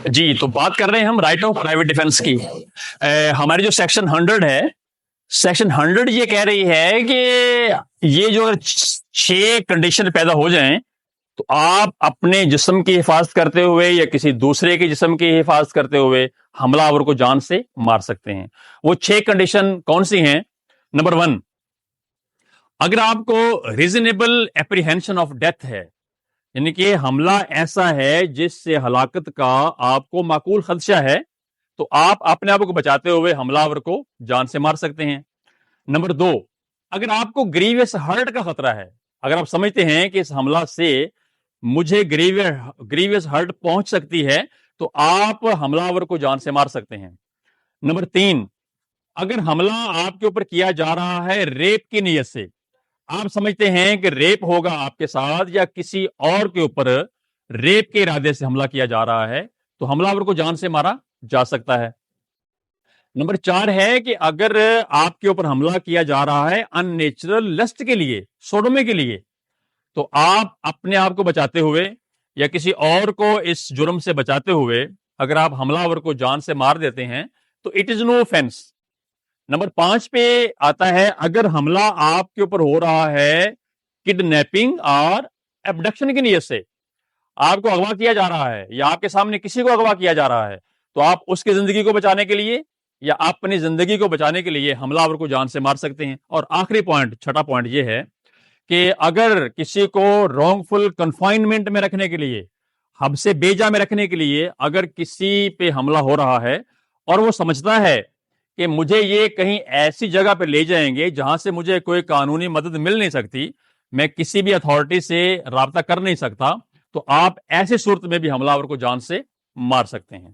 جی تو بات کر رہے ہیں ہم رائٹ آف پرائیویٹ ڈیفenس کی. ہماری جو سیکشن 100 ہے, سیکشن 100 یہ کہہ رہی ہے کہ یہ جو 6 کنڈیشن پیدا ہو جائیں تو آپ اپنے جسم کی حفاظت کرتے ہوئے یا کسی دوسرے کے جسم کی حفاظت کرتے ہوئے حملہ آور کو جان سے مار سکتے ہیں. وہ 6 کنڈیشن کون سی ہیں؟ نمبر 1, اگر آپ کو ریزنیبل اپریہینشن آف ڈیتھ ہے, یعنی کہ حملہ ایسا ہے جس سے ہلاکت کا آپ کو معقول خدشہ ہے, تو آپ اپنے آپ کو بچاتے ہوئے حملہ آور کو جان سے مار سکتے ہیں. نمبر 2, اگر آپ کو گریویس ہرٹ کا خطرہ ہے, اگر آپ سمجھتے ہیں کہ اس حملہ سے مجھے گریویس ہرٹ پہنچ سکتی ہے, تو آپ حملہ آور کو جان سے مار سکتے ہیں. نمبر 3, اگر حملہ آپ کے اوپر کیا جا رہا ہے ریپ کی نیت سے, آپ سمجھتے ہیں کہ ریپ ہوگا آپ کے ساتھ یا کسی اور کے اوپر ریپ کے ارادے سے حملہ کیا جا رہا ہے, تو حملہ آور کو جان سے مارا جا سکتا ہے. نمبر 4 ہے کہ اگر آپ کے اوپر حملہ کیا جا رہا ہے ان نیچرل لسٹ کے لیے, سوڈومی کے لیے, تو آپ اپنے آپ کو بچاتے ہوئے یا کسی اور کو اس جرم سے بچاتے ہوئے اگر آپ حملہ آور کو جان سے مار دیتے ہیں تو اٹ از نو offense. نمبر 5 پہ آتا ہے اگر حملہ آپ کے اوپر ہو رہا ہے کڈنیپنگ اور ایبڈکشن کی نیت سے, آپ کو اغوا کیا جا رہا ہے یا آپ کے سامنے کسی کو اغوا کیا جا رہا ہے, تو آپ اس کی زندگی کو بچانے کے لیے یا اپنی زندگی کو بچانے کے لیے حملہ آور کو جان سے مار سکتے ہیں. اور آخری پوائنٹ, 6واں پوائنٹ یہ ہے کہ اگر کسی کو رانگ فل کنفائنمنٹ میں رکھنے کے لیے, حبس بے جا میں رکھنے کے لیے اگر کسی پہ حملہ ہو رہا ہے اور وہ سمجھتا ہے کہ مجھے یہ کہیں ایسی جگہ پہ لے جائیں گے جہاں سے مجھے کوئی قانونی مدد مل نہیں سکتی, میں کسی بھی اتھارٹی سے رابطہ کر نہیں سکتا, تو آپ ایسی صورت میں بھی حملہ آور کو جان سے مار سکتے ہیں.